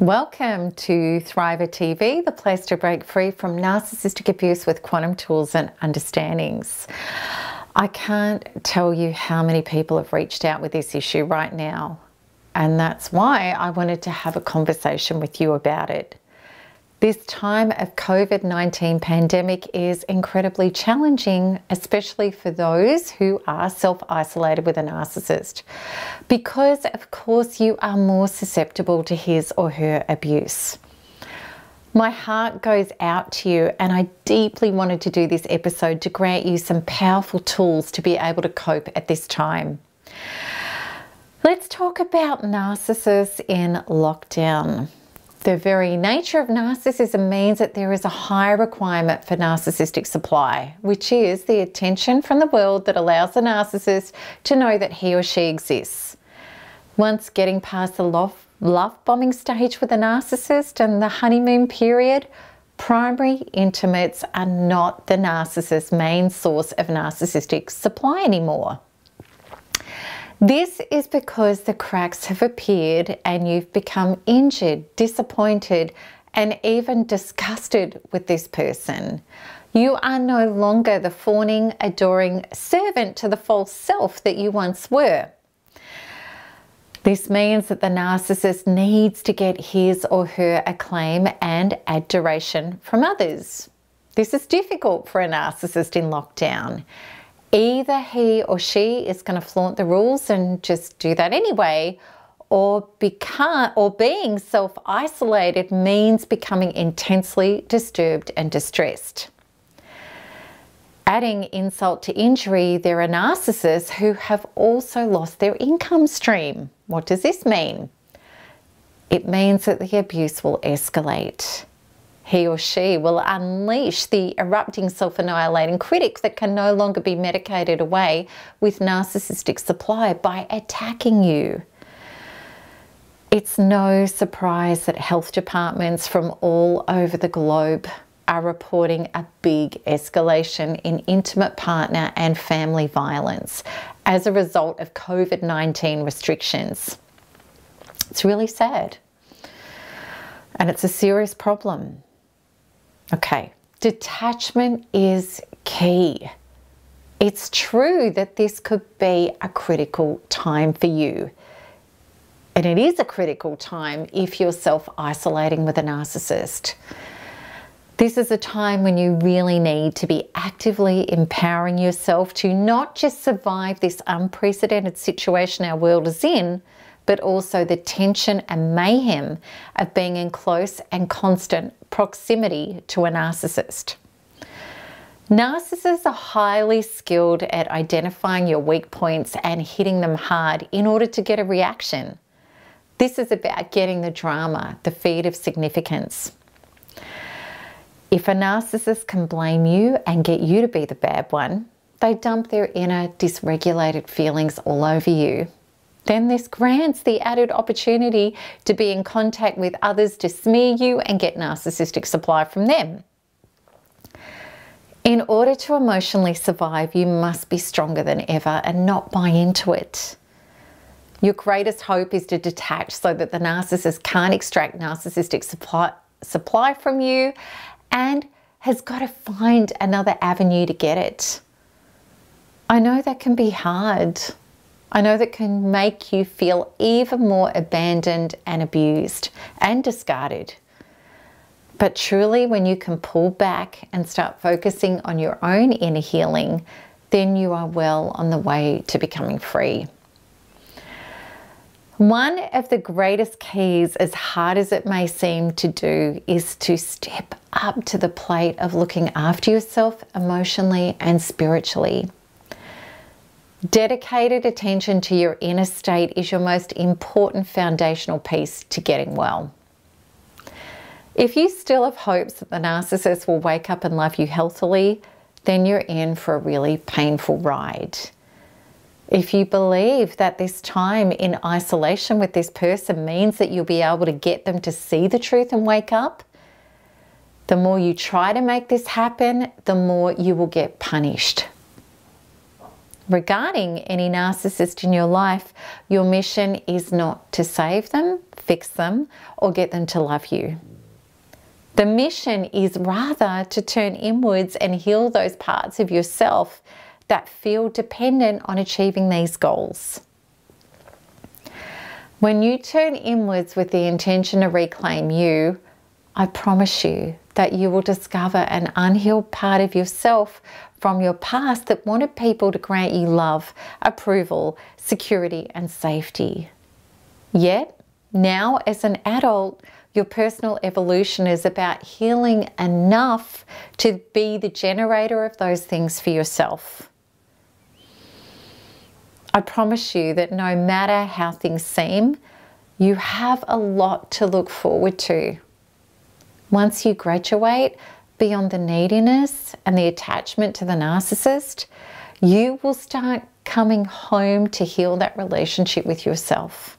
Welcome to Thriver TV, the place to break free from narcissistic abuse with quantum tools and understandings. I can't tell you how many people have reached out with this issue right now, and that's why I wanted to have a conversation with you about it. This time of COVID-19 pandemic is incredibly challenging, especially for those who are self-isolated with a narcissist, because of course you are more susceptible to his or her abuse. My heart goes out to you, and I deeply wanted to do this episode to grant you some powerful tools to be able to cope at this time. Let's talk about narcissists in lockdown. The very nature of narcissism means that there is a high requirement for narcissistic supply, which is the attention from the world that allows the narcissist to know that he or she exists. Once getting past the love bombing stage with a narcissist and the honeymoon period, primary intimates are not the narcissist's main source of narcissistic supply anymore. This is because the cracks have appeared and you've become injured, disappointed, and even disgusted with this person. You are no longer the fawning, adoring servant to the false self that you once were. This means that the narcissist needs to get his or her acclaim and adoration from others. This is difficult for a narcissist in lockdown. Either he or she is going to flaunt the rules and just do that anyway, or being self-isolated means becoming intensely disturbed and distressed. Adding insult to injury, there are narcissists who have also lost their income stream. What does this mean? It means that the abuse will escalate. He or she will unleash the erupting self-annihilating critic that can no longer be medicated away with narcissistic supply by attacking you. It's no surprise that health departments from all over the globe are reporting a big escalation in intimate partner and family violence as a result of COVID-19 restrictions. It's really sad, and it's a serious problem. Okay, detachment is key. It's true that this could be a critical time for you. And it is a critical time if you're self-isolating with a narcissist. This is a time when you really need to be actively empowering yourself to not just survive this unprecedented situation our world is in, but also the tension and mayhem of being in close and constant proximity to a narcissist. Narcissists are highly skilled at identifying your weak points and hitting them hard in order to get a reaction. This is about getting the drama, the feed of significance. If a narcissist can blame you and get you to be the bad one, they dump their inner dysregulated feelings all over you. Then this grants the added opportunity to be in contact with others to smear you and get narcissistic supply from them. In order to emotionally survive, you must be stronger than ever and not buy into it. Your greatest hope is to detach so that the narcissist can't extract narcissistic supply from you and has got to find another avenue to get it. I know that can be hard. I know that can make you feel even more abandoned and abused and discarded. But truly, when you can pull back and start focusing on your own inner healing, then you are well on the way to becoming free. One of the greatest keys, as hard as it may seem to do, is to step up to the plate of looking after yourself emotionally and spiritually. Dedicated attention to your inner state is your most important foundational piece to getting well. If you still have hopes that the narcissist will wake up and love you healthily, then you're in for a really painful ride. If you believe that this time in isolation with this person means that you'll be able to get them to see the truth and wake up, the more you try to make this happen, the more you will get punished. Regarding any narcissist in your life, your mission is not to save them, fix them, or get them to love you. The mission is rather to turn inwards and heal those parts of yourself that feel dependent on achieving these goals. When you turn inwards with the intention to reclaim you, I promise you that you will discover an unhealed part of yourself from your past that wanted people to grant you love, approval, security, and safety. Yet, now as an adult, your personal evolution is about healing enough to be the generator of those things for yourself. I promise you that no matter how things seem, you have a lot to look forward to. Once you graduate beyond the neediness and the attachment to the narcissist, you will start coming home to heal that relationship with yourself.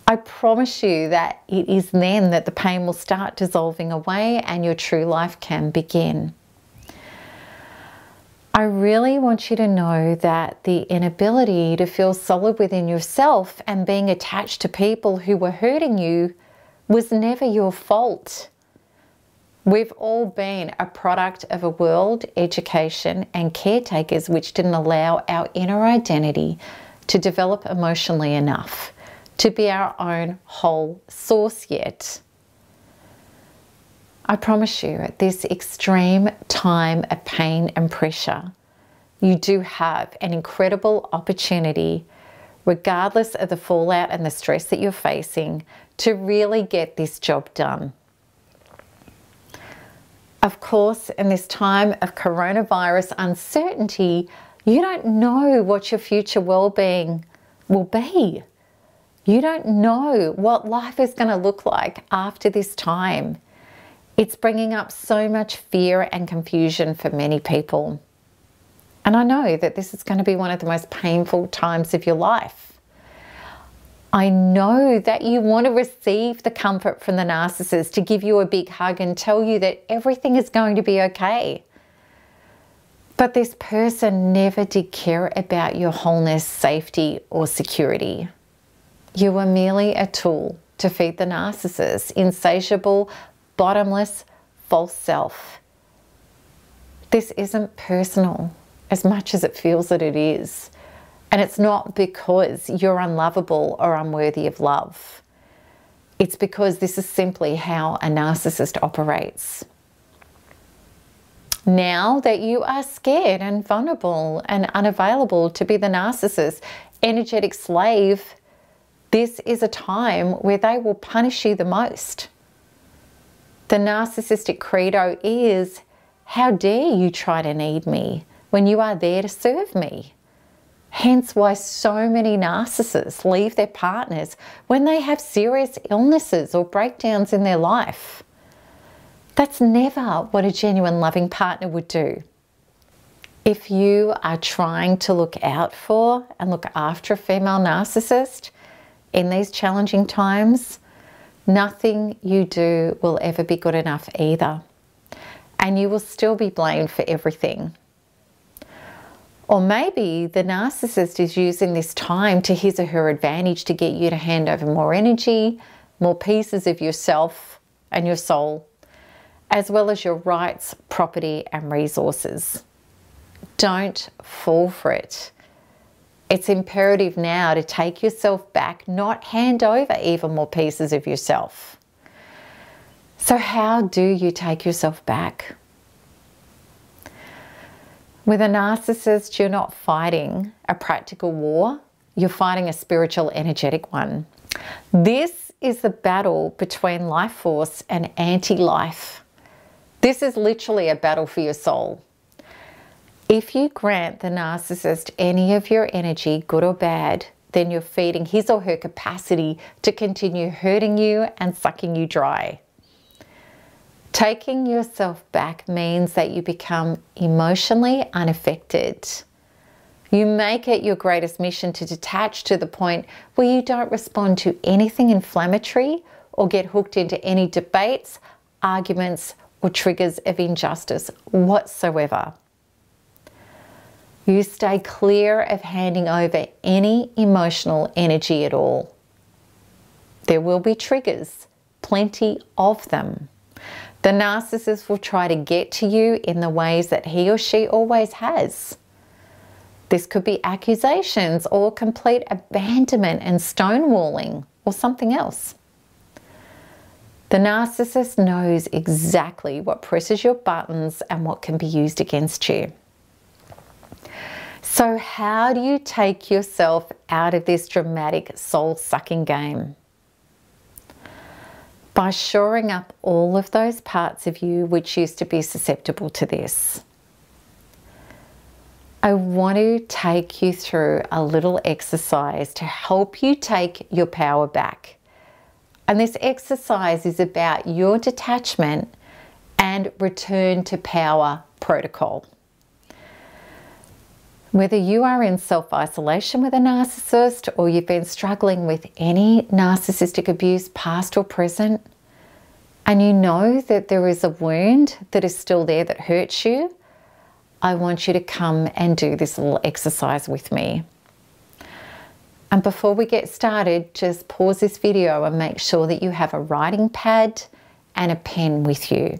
I promise you that it is then that the pain will start dissolving away and your true life can begin. I really want you to know that the inability to feel solid within yourself and being attached to people who were hurting you was never your fault. We've all been a product of a world, education, and caretakers which didn't allow our inner identity to develop emotionally enough to be our own whole source yet. I promise you, at this extreme time of pain and pressure, you do have an incredible opportunity, regardless of the fallout and the stress that you're facing, to really get this job done. Of course, in this time of coronavirus uncertainty, you don't know what your future well-being will be. You don't know what life is going to look like after this time. It's bringing up so much fear and confusion for many people. And I know that this is going to be one of the most painful times of your life. I know that you want to receive the comfort from the narcissist to give you a big hug and tell you that everything is going to be okay. But this person never did care about your wholeness, safety, or security. You were merely a tool to feed the narcissist's insatiable, bottomless, false self. This isn't personal as much as it feels that it is. And it's not because you're unlovable or unworthy of love. It's because this is simply how a narcissist operates. Now that you are scared and vulnerable and unavailable to be the narcissist's energetic slave, this is a time where they will punish you the most. The narcissistic credo is, how dare you try to need me when you are there to serve me? Hence why so many narcissists leave their partners when they have serious illnesses or breakdowns in their life. That's never what a genuine loving partner would do. If you are trying to look out for and look after a female narcissist in these challenging times, nothing you do will ever be good enough either. And you will still be blamed for everything. Or maybe the narcissist is using this time to his or her advantage to get you to hand over more energy, more pieces of yourself and your soul, as well as your rights, property, and resources. Don't fall for it. It's imperative now to take yourself back, not hand over even more pieces of yourself. So how do you take yourself back? With a narcissist, you're not fighting a practical war, you're fighting a spiritual, energetic one. This is the battle between life force and anti-life. This is literally a battle for your soul. If you grant the narcissist any of your energy, good or bad, then you're feeding his or her capacity to continue hurting you and sucking you dry. Taking yourself back means that you become emotionally unaffected. You make it your greatest mission to detach to the point where you don't respond to anything inflammatory or get hooked into any debates, arguments, or triggers of injustice whatsoever. You stay clear of handing over any emotional energy at all. There will be triggers, plenty of them. The narcissist will try to get to you in the ways that he or she always has. This could be accusations or complete abandonment and stonewalling or something else. The narcissist knows exactly what presses your buttons and what can be used against you. So how do you take yourself out of this dramatic soul-sucking game? By shoring up all of those parts of you which used to be susceptible to this. I want to take you through a little exercise to help you take your power back. And this exercise is about your detachment and return to power protocol. Whether you are in self-isolation with a narcissist or you've been struggling with any narcissistic abuse, past or present, and you know that there is a wound that is still there that hurts you, I want you to come and do this little exercise with me. And before we get started, just pause this video and make sure that you have a writing pad and a pen with you.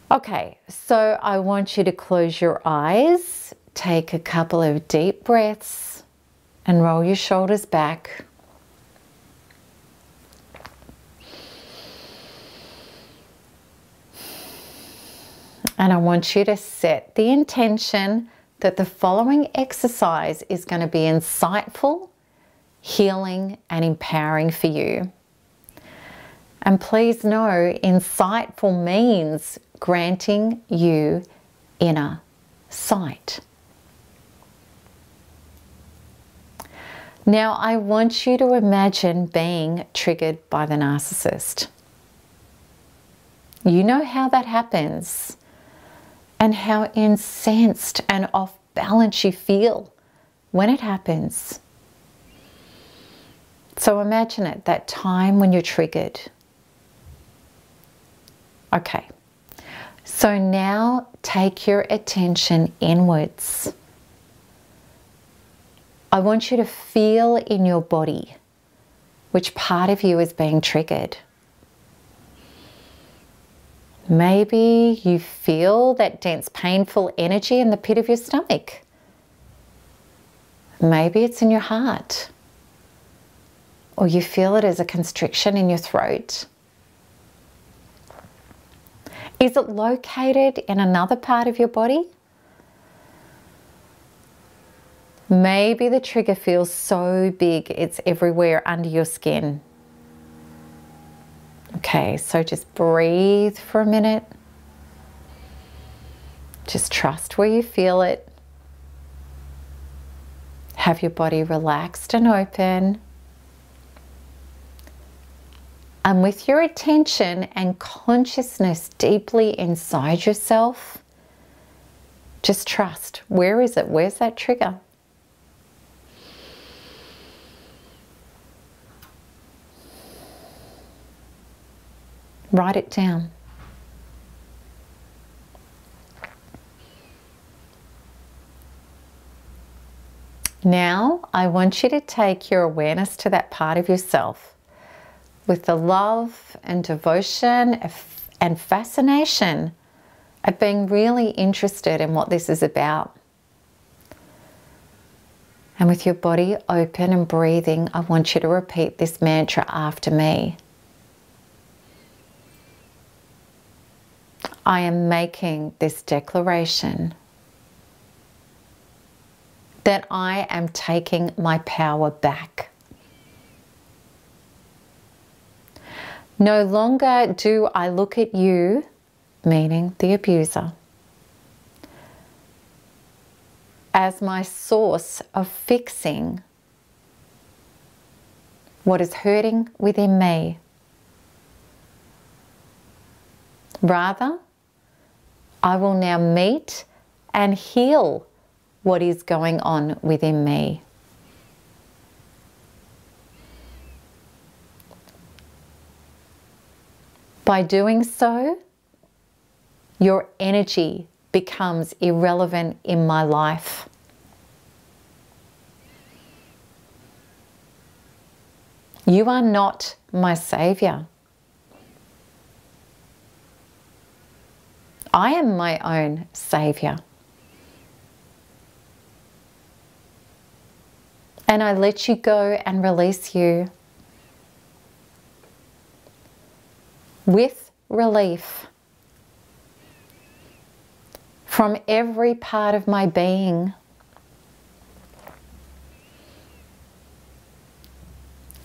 Okay, so I want you to close your eyes, take a couple of deep breaths and roll your shoulders back. And I want you to set the intention that the following exercise is going to be insightful, healing and empowering for you. And please know, insightful means granting you inner sight. Now I want you to imagine being triggered by the narcissist. You know how that happens and how incensed and off balance you feel when it happens. So imagine it, that time when you're triggered. Okay, so now take your attention inwards. I want you to feel in your body which part of you is being triggered. Maybe you feel that dense, painful energy in the pit of your stomach. Maybe it's in your heart. Or you feel it as a constriction in your throat. Is it located in another part of your body? Maybe the trigger feels so big it's everywhere under your skin. Okay, so just breathe for a minute. Just trust where you feel it. Have your body relaxed and open. And with your attention and consciousness deeply inside yourself, just trust. Where is it? Where's that trigger? Write it down. Now, I want you to take your awareness to that part of yourself with the love and devotion and fascination of being really interested in what this is about. And with your body open and breathing, I want you to repeat this mantra after me. I am making this declaration that I am taking my power back. No longer do I look at you, meaning the abuser, as my source of fixing what is hurting within me. Rather, I will now meet and heal what is going on within me. By doing so, your energy becomes irrelevant in my life. You are not my savior. I am my own savior. And I let you go and release you with relief from every part of my being.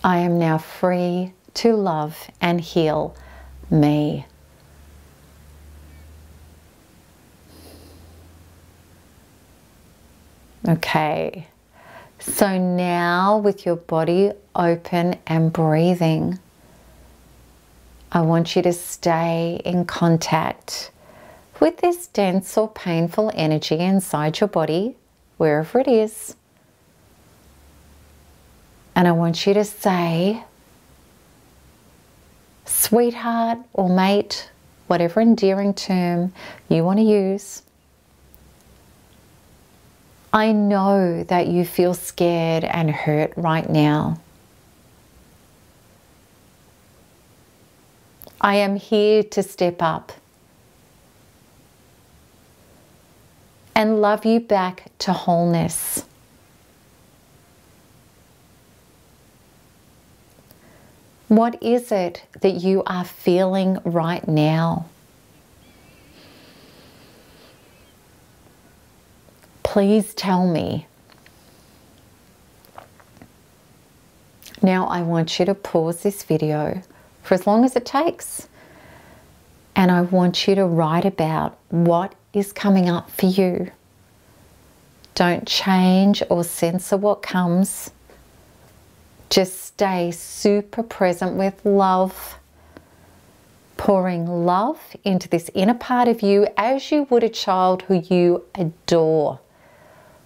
I am now free to love and heal me. Okay, so now with your body open and breathing, I want you to stay in contact with this dense or painful energy inside your body, wherever it is. And I want you to say, sweetheart or mate, whatever endearing term you want to use, I know that you feel scared and hurt right now. I am here to step up and love you back to wholeness. What is it that you are feeling right now? Please tell me. Now I want you to pause this video for as long as it takes. And I want you to write about what is coming up for you. Don't change or censor what comes. Just stay super present with love, pouring love into this inner part of you as you would a child who you adore,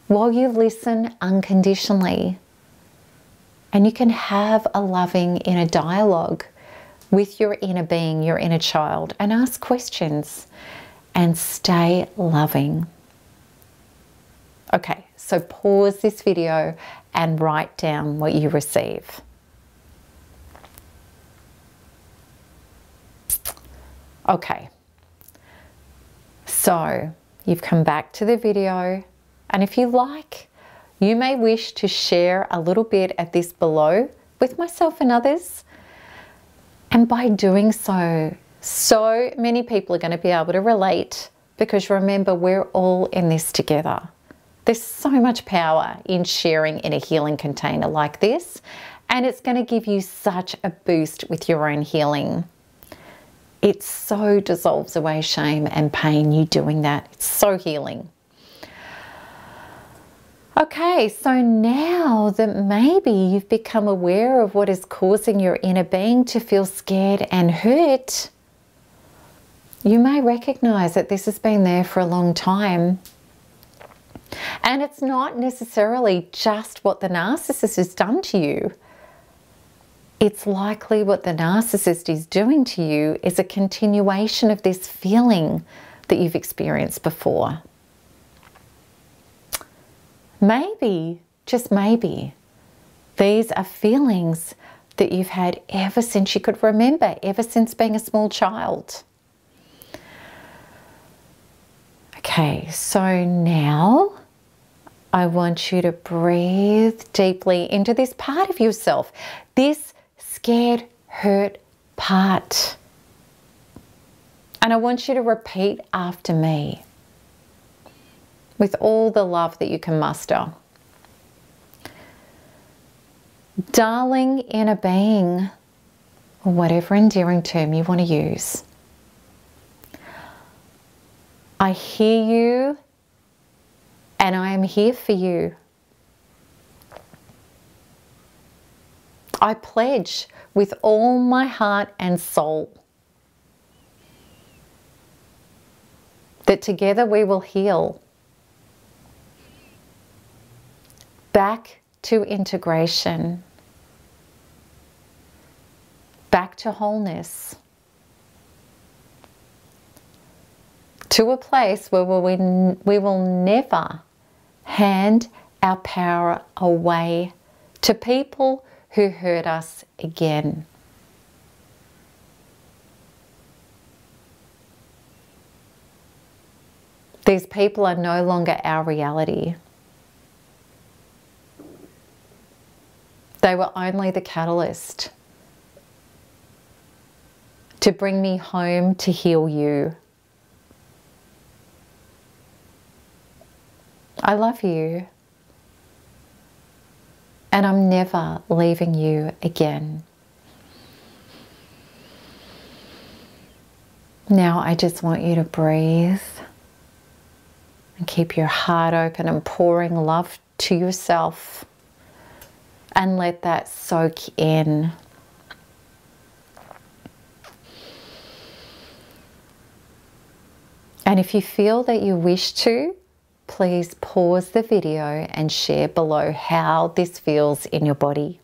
while you listen unconditionally. And you can have a loving inner dialogue with your inner being, your inner child, and ask questions and stay loving. Okay, so pause this video and write down what you receive. Okay, so you've come back to the video, and if you like, you may wish to share a little bit of this below with myself and others. And by doing so, so many people are going to be able to relate, because remember, we're all in this together. There's so much power in sharing in a healing container like this, and it's going to give you such a boost with your own healing. It so dissolves away shame and pain, you doing that. It's so healing. Okay, so now that maybe you've become aware of what is causing your inner being to feel scared and hurt, you may recognize that this has been there for a long time. And it's not necessarily just what the narcissist has done to you. It's likely what the narcissist is doing to you is a continuation of this feeling that you've experienced before. Maybe, just maybe, these are feelings that you've had ever since you could remember, ever since being a small child. Okay, so now I want you to breathe deeply into this part of yourself, this scared, hurt part. And I want you to repeat after me with all the love that you can muster. Darling inner being, or whatever endearing term you want to use, I hear you and I am here for you. I pledge with all my heart and soul that together we will heal back to integration, back to wholeness. to a place where we will never hand our power away to people who hurt us again. These people are no longer our reality. They were only the catalyst to bring me home to heal you. I love you, and I'm never leaving you again. Now I just want you to breathe and keep your heart open and pouring love to yourself, and let that soak in. And if you feel that you wish to, please pause the video and share below how this feels in your body.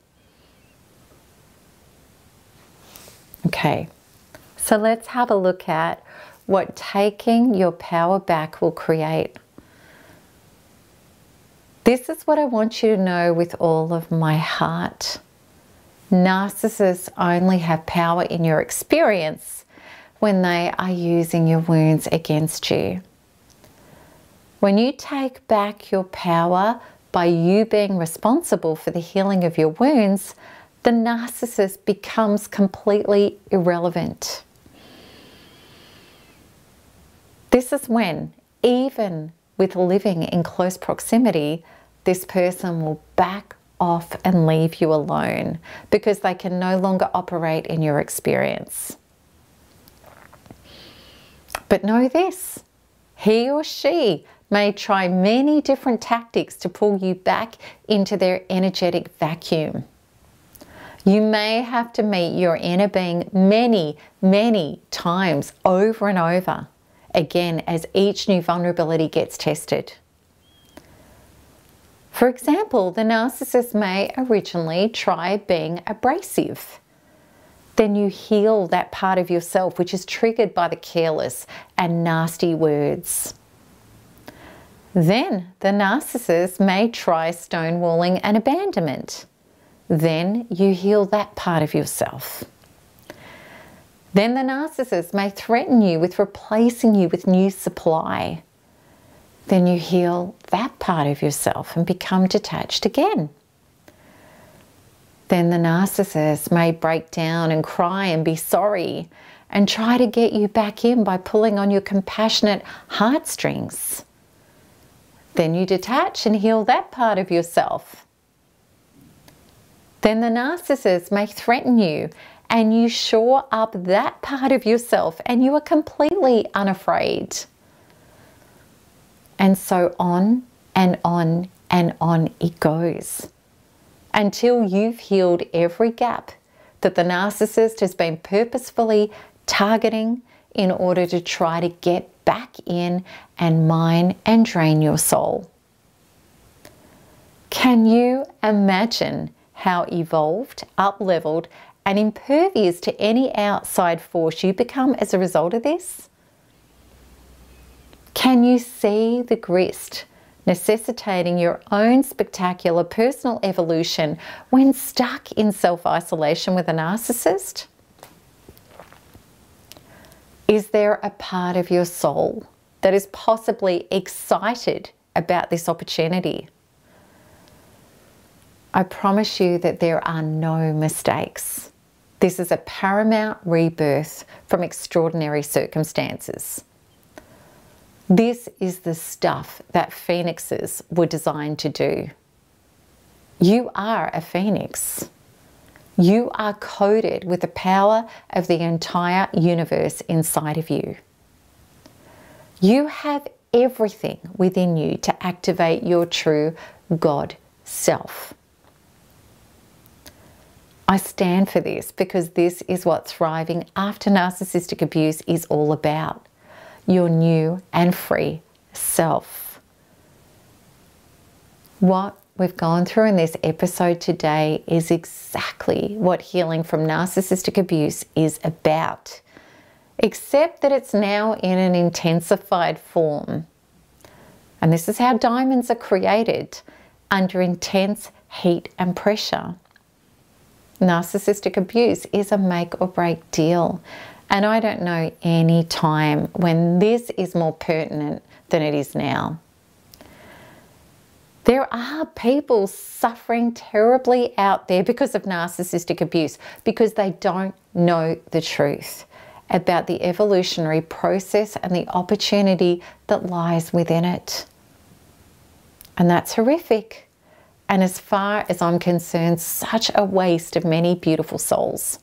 Okay, so let's have a look at what taking your power back will create. This is what I want you to know with all of my heart. Narcissists only have power in your experience when they are using your wounds against you. When you take back your power by you being responsible for the healing of your wounds, the narcissist becomes completely irrelevant. This is when, even with living in close proximity, this person will back off and leave you alone because they can no longer operate in your experience. But know this, he or she may try many different tactics to pull you back into their energetic vacuum. You may have to meet your inner being many, many times over and over, again, as each new vulnerability gets tested. For example, the narcissist may originally try being abrasive. Then you heal that part of yourself which is triggered by the careless and nasty words. Then the narcissist may try stonewalling and abandonment. Then you heal that part of yourself. Then the narcissist may threaten you with replacing you with new supply. Then you heal that part of yourself and become detached again. Then the narcissist may break down and cry and be sorry and try to get you back in by pulling on your compassionate heartstrings. Then you detach and heal that part of yourself. Then the narcissist may threaten you and you shore up that part of yourself and you are completely unafraid. And so on and on and on it goes, until you've healed every gap that the narcissist has been purposefully targeting in order to try to get back in and mine and drain your soul. Can you imagine how evolved, up-leveled, and impervious to any outside force you become as a result of this? Can you see the grist necessitating your own spectacular personal evolution when stuck in self-isolation with a narcissist? Is there a part of your soul that is possibly excited about this opportunity? I promise you that there are no mistakes. This is a paramount rebirth from extraordinary circumstances. This is the stuff that phoenixes were designed to do. You are a phoenix. You are coded with the power of the entire universe inside of you. You have everything within you to activate your true God self. I stand for this because this is what thriving after narcissistic abuse is all about. Your new and free self. What we've gone through in this episode today is exactly what healing from narcissistic abuse is about. except that it's now in an intensified form. And this is how diamonds are created, under intense heat and pressure. Narcissistic abuse is a make or break deal. And I don't know any time when this is more pertinent than it is now. There are people suffering terribly out there because of narcissistic abuse, because they don't know the truth about the evolutionary process and the opportunity that lies within it. And that's horrific. And as far as I'm concerned, such a waste of many beautiful souls.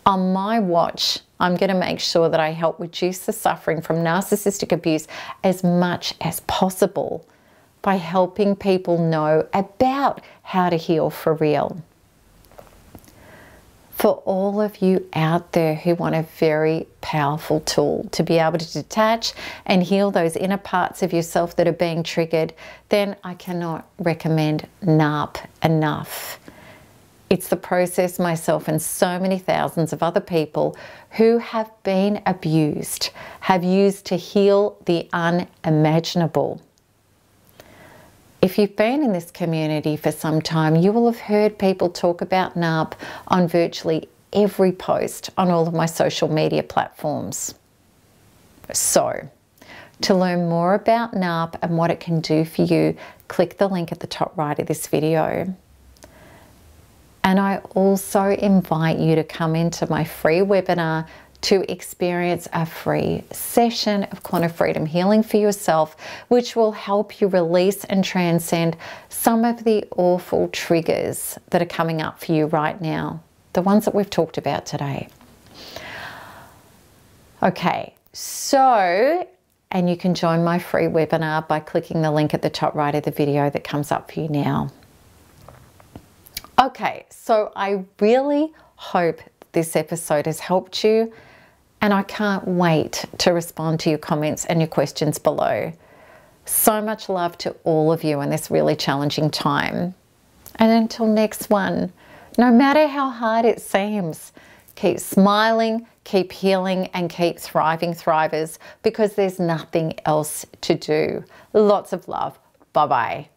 On my watch, I'm going to make sure that I help reduce the suffering from narcissistic abuse as much as possible by helping people know about how to heal for real. For all of you out there who want a very powerful tool to be able to detach and heal those inner parts of yourself that are being triggered, then I cannot recommend NARP enough. It's the process myself and so many thousands of other people who have been abused have used to heal the unimaginable. If you've been in this community for some time, you will have heard people talk about NARP on virtually every post on all of my social media platforms. So, to learn more about NARP and what it can do for you, click the link at the top right of this video. And I also invite you to come into my free webinar to experience a free session of quantum freedom healing for yourself, which will help you release and transcend some of the awful triggers that are coming up for you right now, the ones that we've talked about today. Okay, so, and you can join my free webinar by clicking the link at the top right of the video that comes up for you now. Okay, so I really hope this episode has helped you, and I can't wait to respond to your comments and your questions below. So much love to all of you in this really challenging time. And until next one, no matter how hard it seems, keep smiling, keep healing, and keep thriving, thrivers, because there's nothing else to do. Lots of love. Bye-bye.